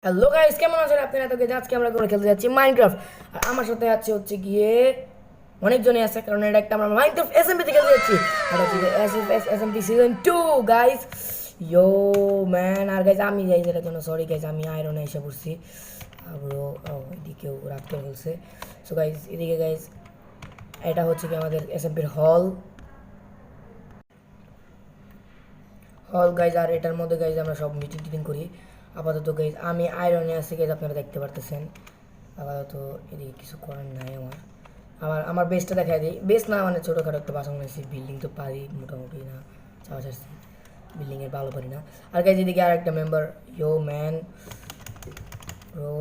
Hello guys, কেমন আছেন আপনারা? তো গাইস আজকে আমরা করে খেলতে যাচ্ছি মাইনক্রাফট। আর আমার সাথে আছে হচ্ছে গিয়ে অনেকজনই আছে, কারণ এটা একটা আমরা মাইনক্রাফট এসএমপি তে খেলতে যাচ্ছি। এটা হচ্ছে এসএফএস এসএমপি সিজন 2 গাইস। ইয়ো ম্যান, আর গাইস আমি যাই যেটার জন্য সরি গাইস, আমি আয়রনে এসে পড়ছি। ব্রো এদিকেও রাত করে ফেলছে। সো গাইস এদিকে গাইস এটা হচ্ছে কি আমাদের এসএমপির হল হল গাইজ। আর এটার মধ্যে গাইজ আমরা সব মিটিং টিটিং করি। আপাতত গাইজ আমি আয়রনে আছি গাইজ, আপনারা দেখতে পারতেছেন। আপাতত এদিকে কিছু করার নাই আমার। আমার বেসটা দেখাই দিই। বেস না মানে ছোটোখাটো একটা বাসা বানাইছি, বিল্ডিং তো পারি মোটামুটি না, চাওয়া চাচ্ছি বিল্ডিংয়ের ভালো পারি না। আর গাইজ এদিকে আর একটা মেম্বার, ইয়ো ম্যান ব্রো।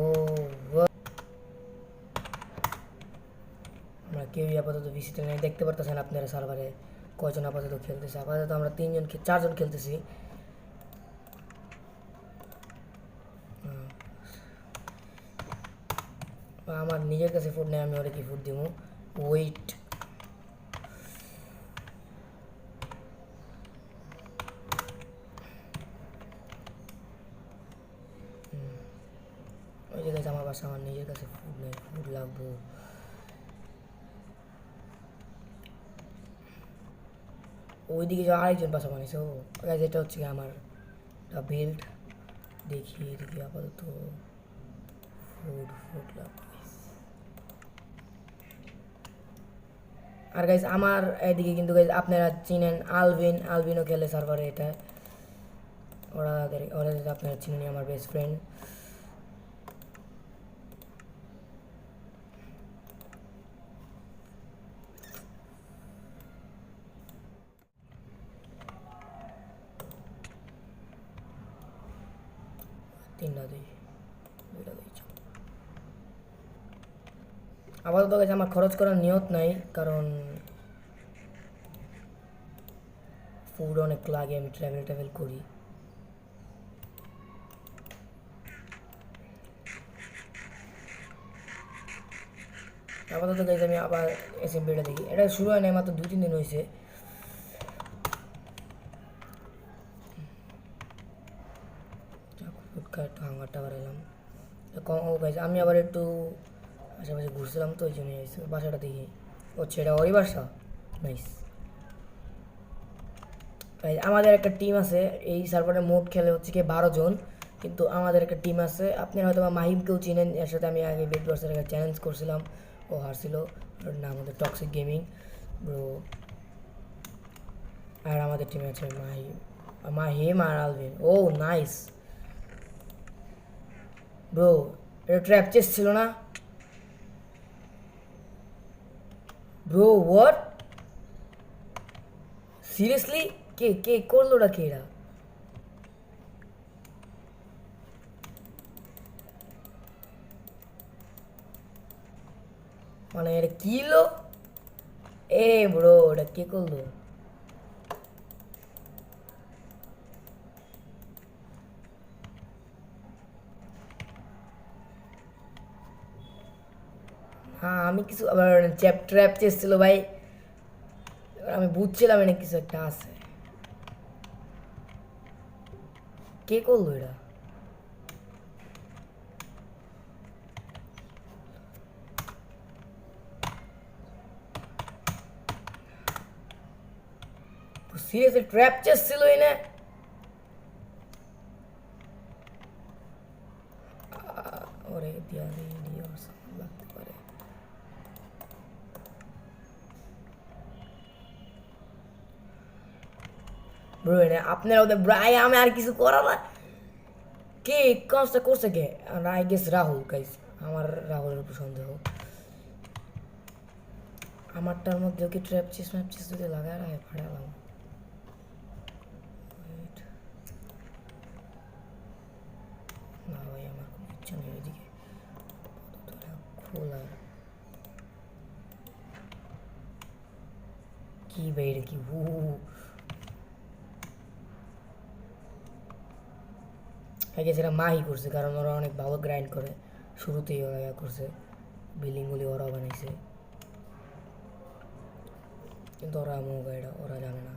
আমরা কেউই আপাতত ভিসিতে নেই, দেখতে পারতেছেন আপনারা সার্ভারে কয়জন আপাতত খেলতেছে। আপাতত আমরা চারজন খেলতেছি। আমার নিজের কাছে ফুড নেই, আমি ওরা কি ফুড দিব। ওয়েট, ওই যে গেছে আমার বাসা, আমার নিজের কাছে ফুড নেই, ফুড লাগবো। ওইদিকে যে আরেকজন বাসা বানিয়েছে, ও গাইজ এটা হচ্ছে আমার বিল্ড। দেখি এদিকে আপাতত ফুড ফুড লাগবে। আর গাইজ আমার এদিকে কিন্তু গাইজ আপনারা চিনেন আলভিনও খেলে সার্ভারে এটা। ওরা ওরা আপনারা চিনেন, আমার বেস্ট ফ্রেন্ড। তিনটা দিই, দুইটা দিই। আপাতত গাইজ আমার খরচ করার নিয়ত নাই, কারণ ফুড অনেক লাগে, আমি ট্রাভেল করি। আপাতত গাইজ আমি আবার এসএমপিটা দেখি। এটা শুরু হয় নাই, মাত্র 2-3 দিন হয়েছে। ফুটকা একটু হাঙ্গারটা বাড়ালাম। ও গাইজ আমি আবার একটু আশেপাশে ঘুরছিলাম, তো ওই জন্য বাসাটা দেখি। ও এটা ওই বাসা, নাইস। আমাদের একটা টিম আছে এই সার্ভারে, মোট খেলে হচ্ছে কি 12 জন। কিন্তু আমাদের একটা টিম আছে, আপনারা হয়তো বা মাহিমকেও চিনেন, এর সাথে আমি আগে বেট বক্সের একটা চ্যালেঞ্জ করছিলাম, ও হারছিল। ওর নাম আমাদের টক্সিক গেমিং ব্রো। আর আমাদের টিমে আছে মাহিম আর আলভিন। ও নাইস ব্রো, এটা ট্র্যাপ চেস ছিল না ব্রো? What, seriously? কে কে করলো ওটা, কে এরা? মানে এটা কিলো, এ ব্রো এটা কে করলো? হ্যাঁ আমি কিছু আবার ট্র্যাপ চেয়েছিল ভাই, আমি বুঝছিলাম এটা কিছু একটা আছে। কে করলো এটা? সিরিয়াসলি ট্র্যাপ চেয়েছিল এনে? ওরে দিয়া দিয়ে লাগতে পারে ব্রো। এনে আপনারা ওদের ব্রাই, আমি আর কিছু করা না। কে কাজটা করছে, কে? আই গেস রাহুল গাইস, আমার রাহুলের উপর সন্দেহ। আমারটার মধ্যেও কি ট্র্যাপ চিস ম্যাপ চিস যদি লাগায় রাখে ফাড়ালাম। না ভাই, আমার কোনো ইচ্ছা নেই এদিকে খোলার। কি ভাই এটা কি? আগে সেটা মাহি করছে, কারণ ওরা অনেক ভালো গ্রাইন্ড করে, শুরুতেই ওরা করছে, বিল্ডিংগুলি ওরা বানাইছে। কিন্তু ওরা এটা ওরা জানে না।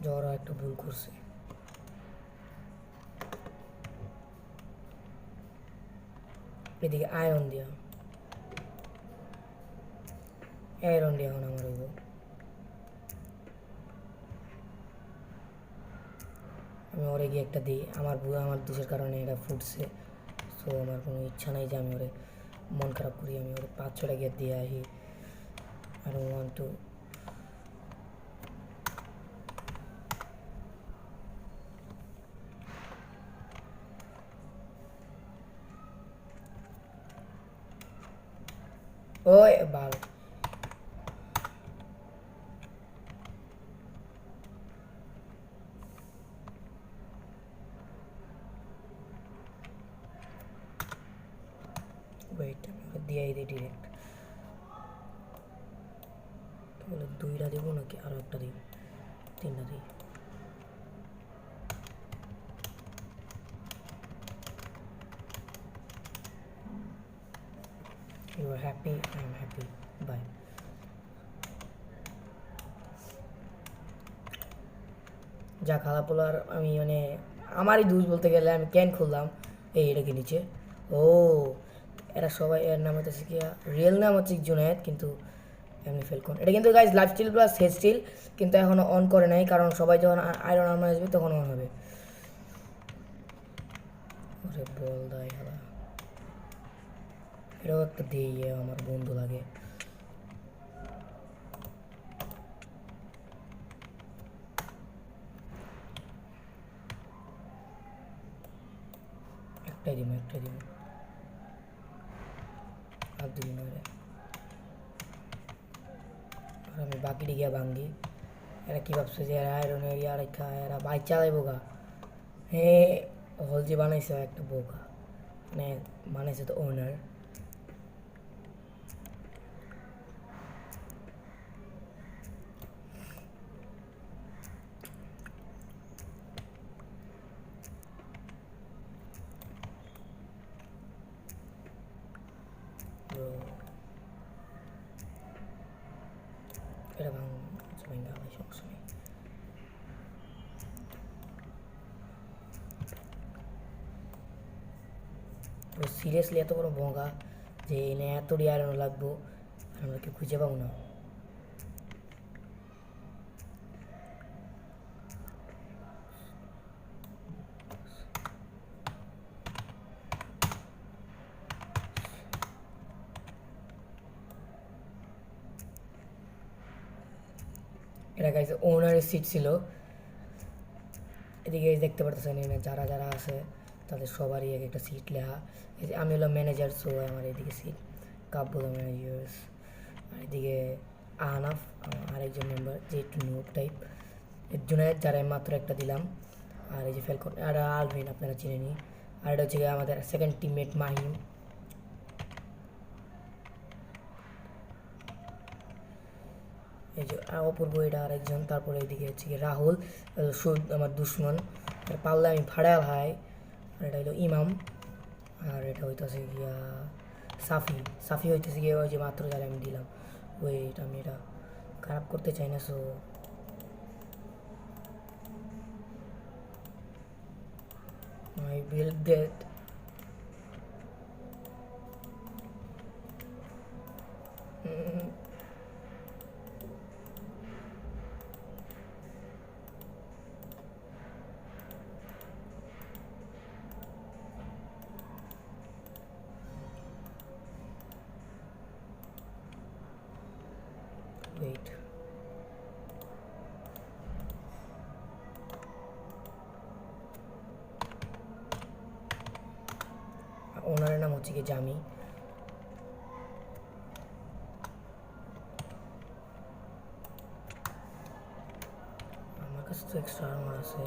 জ্বর একটা ভুল করছে। এদিকে আয়রন দিয়া এখন আমার হইব। আমি ওরে গিয়ে একটা দিই, আমার দোষের কারণে এটা ফুটছে। সো আমার কোনো ইচ্ছা নাই যে আমি ওরে মন খারাপ করি, আমি ওরে 5-6টা গিয়ে দিয়ে আসি। I don't want to. ওই বাল ওয়েট দিয়াই দিই ডিরেক্ট। বলে 2টা দিব নাকি আরও একটা দিই, 3টা দিই। You are happy, I am happy. Bye. যা খারাপ হলো, আর আমি মানে আমারই দোষ বলতে গেলে। আমি ক্যান খুললাম, এটা কি নিচে। ও এরা সবাই, এর নাম হচ্ছে কি, রিয়েল নাম হচ্ছে জুনায়েদ, কিন্তু এমনি ফেল কোন। এটা কিন্তু guys life still plus head still, কিন্তু এখনও অন করে নাই, কারণ সবাই যখন আয়রন আর্মার আসবে তখন অন হবে। ওরে বল দাই খেলা, এটাও একটা দিয়ে আমার বন্ধু লাগে। একটাই দিব আর দিব না। আর আমি বাকিটি গিয়া ভাঙ্গি। এরা কী ভাবছে যে এরা আয়রন এরিয়া রেখা এরা বাইক চালাইব গা। হে হল যে বানাইছে একটা বোকা, মানে বানাইছে তো ওনার। এটা ভাঙ্গা ভাই, সমস্যা নেই। সিরিয়াসলি এত বড় ভঙ্গা যে এনে এত আয়রন লাগবো, আমরা কি খুঁজে পাবো না। এটা গাইছে ওনারের সিট ছিল। এদিকে দেখতে পারতেছেন এখানে যারা যারা আছে তাদের সবারই এক একটা সিট লেখা। এই যে আমি হলাম ম্যানেজার, সো আমার এদিকে সিট কাব্য ম্যানেজার্স। আর এদিকে আহনাফ আরেকজন মেম্বার, যে একটু নোট টাইপ। জুনায়েদ, যারা মাত্র একটা দিলাম। আর এই যে ফেলকন আর আলভিন, আপনারা চিনে নি। আর এটা হচ্ছে আমাদের সেকেন্ড টিমমেট মাহিম। এই যে অপূর্ব, এটা আরেকজন। তারপরে এদিকে হচ্ছে কি রাহুল, আমার দুশ্মন, পাল্লা আমি ভাড়া ভাই। আর এটা হলো ইমাম। আর এটা হইতেছে গিয়া সাফি হইতেছে গিয়ে ওই যে মাত্র যারা আমি দিলাম। ওয়েট, আমি এটা খারাপ করতে চাই না, so I will get. Wait. ওনারের নাম হচ্ছে কি জামি। আমার কাছে তো এক্সট্রা আর্মার আছে,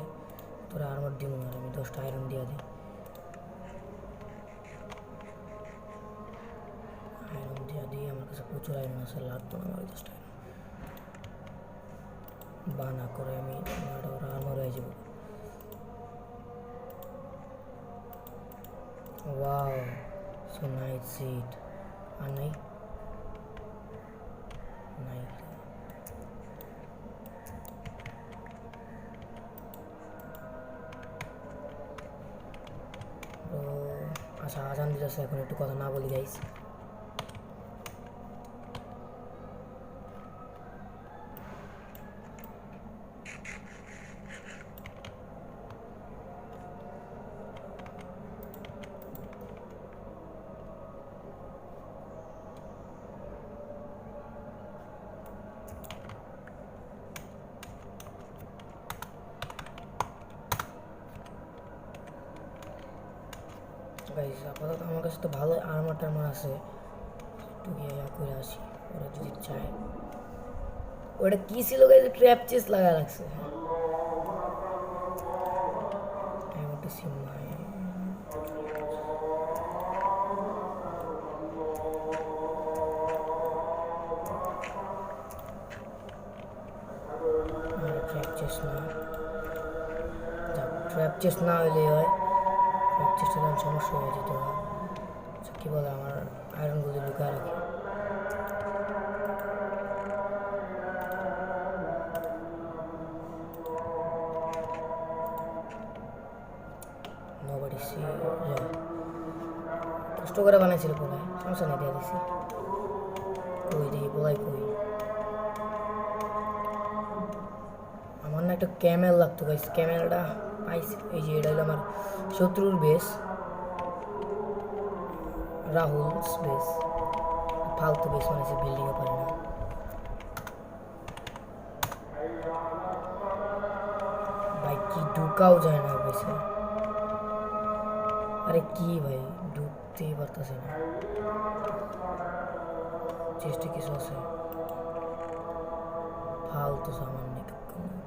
তোরা আর্মার দিব না, আমি 10টা আয়রন দিয়ে দিই। আয়রন দিয়ে দিই, আমার কাছে প্রচুর আয়রন আছে, লাগতো না আমার 10টা আয়রন। বানা করে আমি ওরা আর্মার হয়ে যাব। Wow, so nice seat. আর নাই নাই আচ্ছা আজান দিতেছে, এখন একটু কথা না বলি গাইস। গাইস আপাতত আমার কাছে তো ভালো আর্মার টার্মার আছে, একটু গিয়ে করে আসি ওরা যদি চায়। ওটা কি ছিল গাইস? ট্র্যাপ চেস লাগা রাখছে। ট্র্যাপ চেস না হইলে হয়, ট্র্যাপ চেসটা তখন সমস্যা হয়ে যেত। কি বলে আমার আয়রনগুলো লুকায় রাখি। Nobody see, yeah. কষ্ট করে বানাইছিল পোলায়, সমস্যা নেই, দিয়ে দিছি। কই দেখি পোলাই কই। আমার না একটা ক্যামেল লাগতো গাইস, ক্যামেলটা পাইছি। এই যে এটা হলো আমার শত্রুর বেস, রাহুলস বেস। ফালতু বেস বানাইছে, বিল্ডিংও পারে না। ভাই কি ঢুকাও যায় না বেসে। আরে কি ভাই, ঢুকতেই পারতেছে না। চেষ্টা কিছু আছে, ফালতু সামান নেই।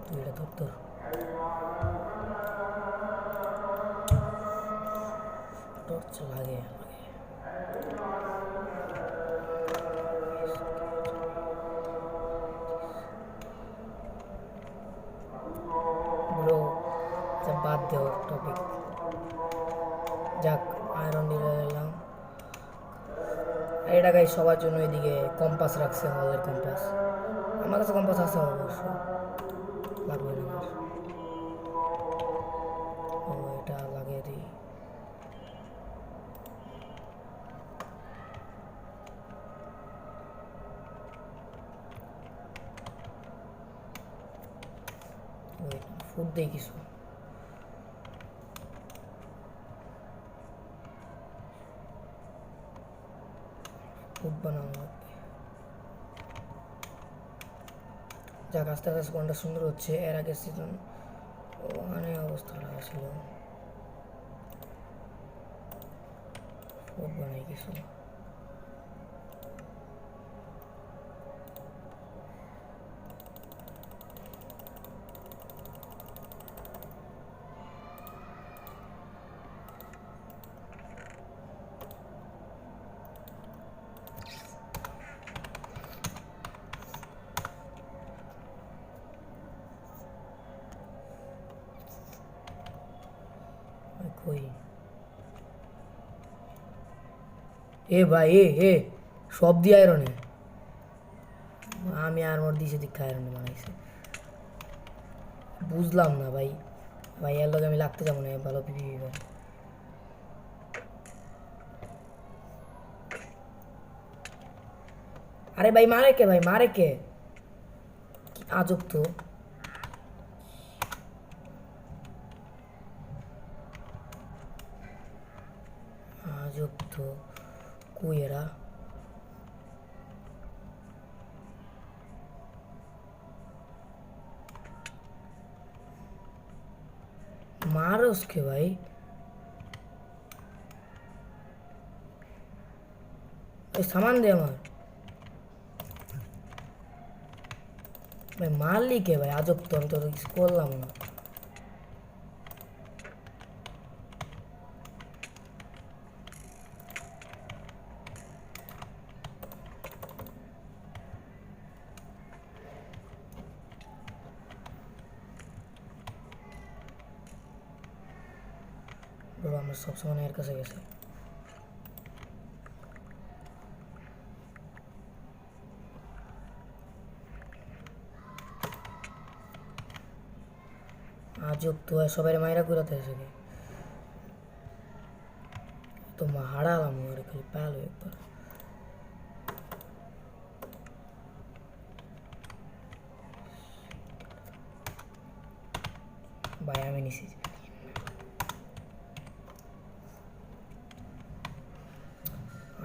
তুই এটা ধর তোর টর্চ লাগে। ব্রো বাদ দেওয়ার টপিক, যাক আয়রন নিয়ে এলাম। এটা গাই সবার জন্য এদিকে কম্পাস রাখছে, হলের কম্পাস। আমার কাছে কম্পাস আছে অবশ্য, লাগবে না আমার। ও এটা লাগিয়ে দিই। ফুড দেই কিছু। ফুড বানানো লাগবে। যাক আস্তে আস্তে কোনটা সুন্দর হচ্ছে। এর আগে সিজন ওখানে অবস্থা খারাপ ছিল। ফুড বানাই কিছু। কই এ ভাই, এ সব দিয়ে আয়রনে, আমি আর মোর দিয়েছি দীক্ষা আয়রনে বানাইছে। বুঝলাম না ভাই। ভাই এর লগে আমি লাগতে যাবো না, ভালো পিপি ভাই। আরে ভাই মারে কে, ভাই মারে কে? কি আজব তো। আজব তো, কই এরা? मारो उसके भाई। सामान दे हमार भाई, मार ली के भाई। आजब तो हम तो स्कोर लाऊं ना। ब्रो আমার সব সময় এর কাছে গেছে। আজব তো সবাই মাইরা ঘুরাতে এসে। तो महाड़ा मोर खाली पालो एक बार भाई আমি নিছি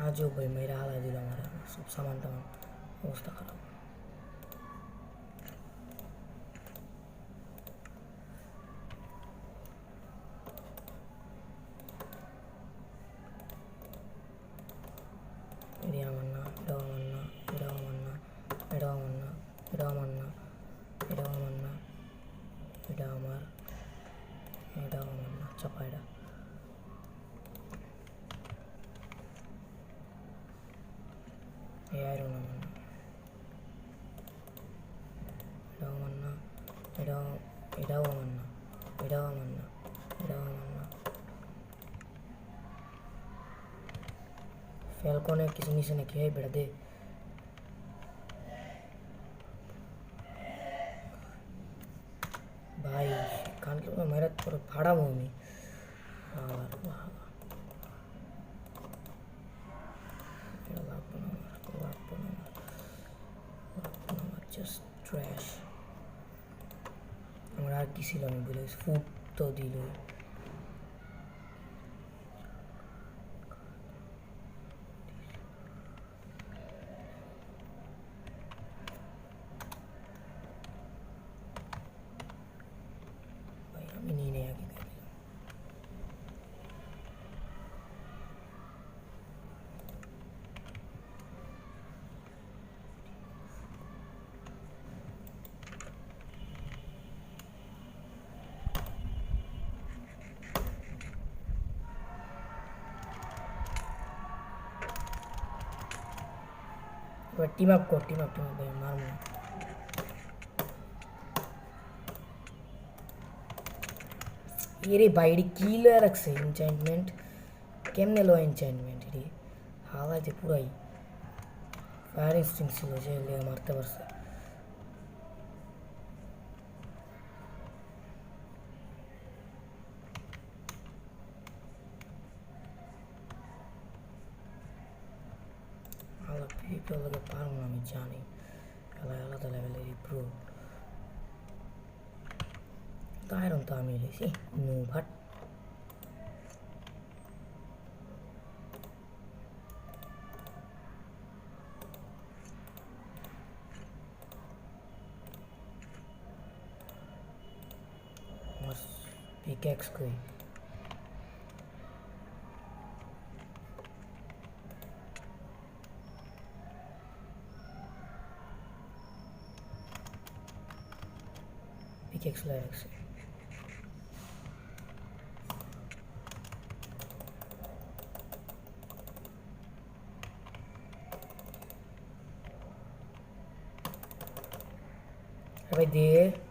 आजो भाई मेरा हाल दिल हमारा सब सामान तमाम अवस्था खराब चपाड़ा यार ফ্যালকনে কিছু নিচে নাকি এই বেড়া দে ভাই কানকে মেরা পুরো ফাড়াবো আমি just trash আমার আর কি ছিল আমি বলে ফুড তো দিল भाई আমি নিয়ে নেই আগে टीम अप भाई मार ये भाई किलो रखছে এনচেন্টমেন্ট কেমনে লো এনচেন্টমেন্ট এটি হাওয়াতে পুরাই ফায়ার ইনস্টিংক্ট ছিল যে লেগে মারতে পারছে people look at পারবো না আমি জানি আলাদা লেভেলের প্রো আয়রন তো আমি লিখছি নো ভাট पिकैक्स कोई पिकैक्स लायक से भाई दे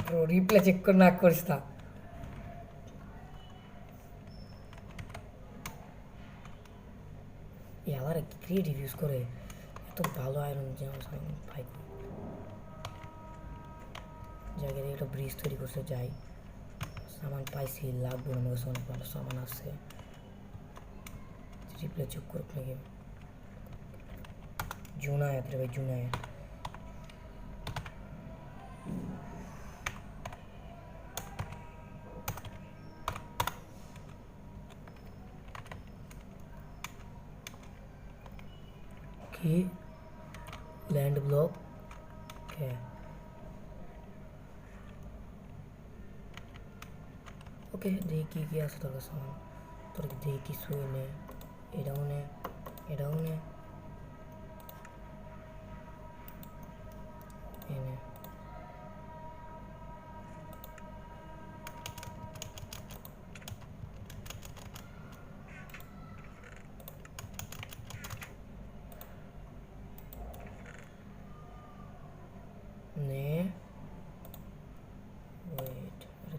ब्रो रिप्ले चेक करना করছিস यार क्रिएटिव यूज करे तो ভালো আয়রন যেমন ভাই জায়গায় একটা ব্রিজ তৈরি করতে যাই সামান পাইছি লাগবে না আমার অনেক ভালো সামান আছে রিপ্লে চেক করব নাকি জুনায়েত রে ভাই জুনায়েত की लैंड ब्लॉक क्या ओके देखी क्या আছে তোর সামান তোর দেখি শুনে এডাউনে এনে ने वेट अरे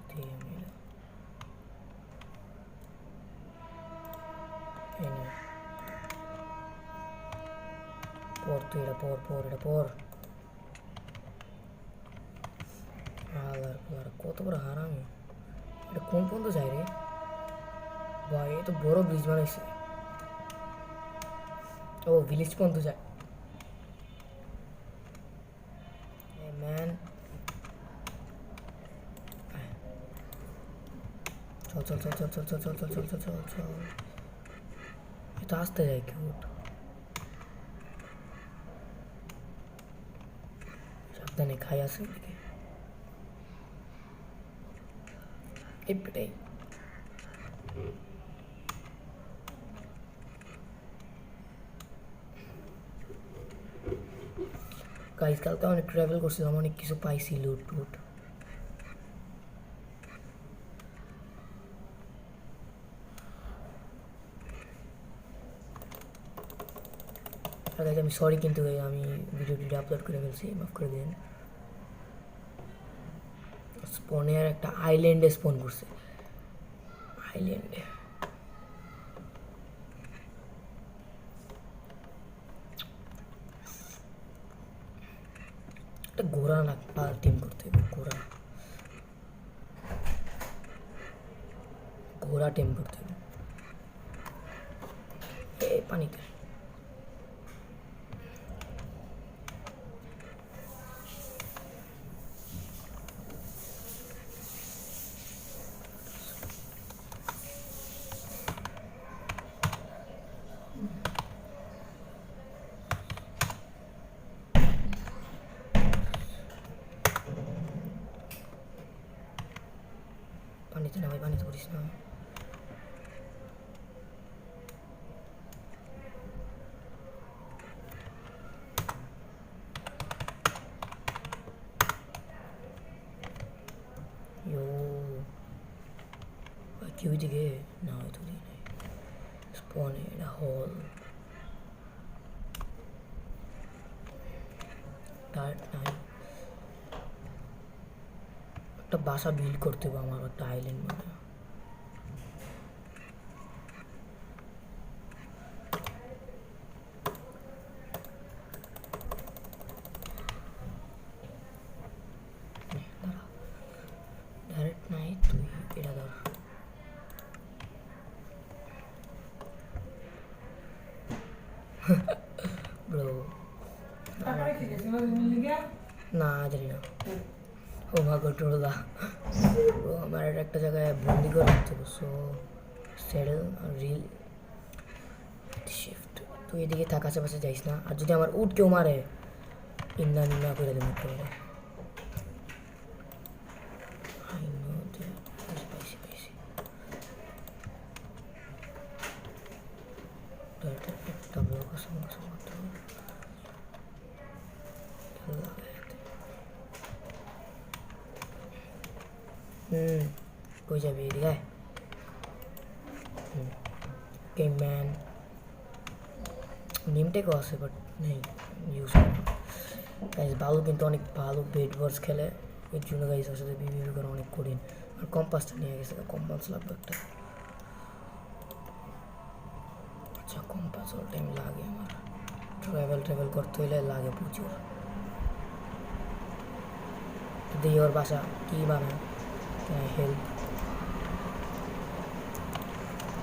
তুই এটা পর এটা পর। কত বড় হারামি, এটা কোন পর্যন্ত যায় রে ভাই? এ তো বড় ব্রিজ বানাইছে। ও ভিলেজ পর্যন্ত যায় ম্যান। চল চল চল চল চল চল চল চল চল চল চল চল। এটা আসতে যায় কিউট। সাবধানে খাই আসে এদিকে। এটাই গাইস, কালকে অনেক ট্রাভেল করছিলাম, অনেক কিছু পাইছি, লুট টুট। আমি সরি, কিন্তু আমি ভিডিওটি আপলোড করে ফেলছি, মাফ করে দিন। স্পনে আর একটা আইল্যান্ডে স্পন করছে, আইল্যান্ডে। একটা ঘোড়া না টিম করতে হবে, ঘোড়া টিম করতে হবে। এই পানিতে না ভাই, পানিতে করিস না। কি ওইদিকে না, হয়তো দিই নাই। স্পনে এটা হল নাই। একটা বাসা বিল্ড করতে হবে আমার, একটা আইল্যান্ড মানে। ডাইরেক্ট নাই, তুই এটা ধর। ব্রো না, জানি না। ও ভাগো টোলা, ও আমার একটা জায়গায় বন্দি করে রাখতে হবে। সো স্যাডেল আর রিল শিফট। তুই এদিকে থাক, আশেপাশে যাইস না। আর যদি আমার উঠ কেউ মারে, ইন্না নিন্না করে দেবো একেবারে। একটা ব্লক আছে, কই যাবি? এদিকে গেম ম্যান নিমটেকও আছে, বাট নেই ইউজ গাইজ। ভালো, কিন্তু অনেক ভালো বেড ওয়ার্স খেলে, এর জন্য গাইজ ওর সাথে বিবি করে অনেক কঠিন। আর কম্পাসটা নিয়ে গেছে, কম্পাস লাগবে একটা। আচ্ছা, কম্পাস অল টাইম লাগে আমার, ট্রাভেল করতে হলে লাগে প্রচুর। দেখি ওর বাসা কি বানায়, হেল্প।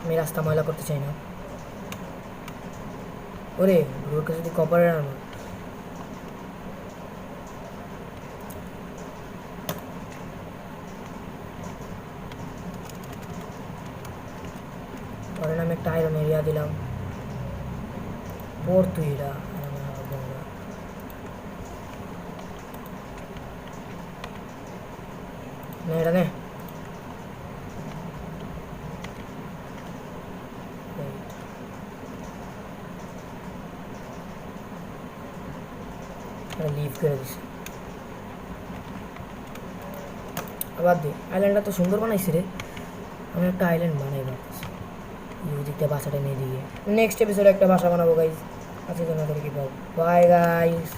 আমি রাস্তা ময়লা করতে চাই না। ওরে ওর কাছে যদি কপারের আনো, ওর নামে একটা আয়রন এরিয়া দিলাম। পর তুই এটা নে, এটা নে। লিভ করে দিছি। আবার দে, আইল্যান্ডটা তো সুন্দর বানাইছি রে। আমি একটা আইল্যান্ড বানাই ভাবতেছি, দিকটা বাসাটা নিয়ে দিয়ে। নেক্সট এপিসোডে একটা বাসা বানাবো গাইজ। আজকের জন্য কি পাবো, বাই গাইজ।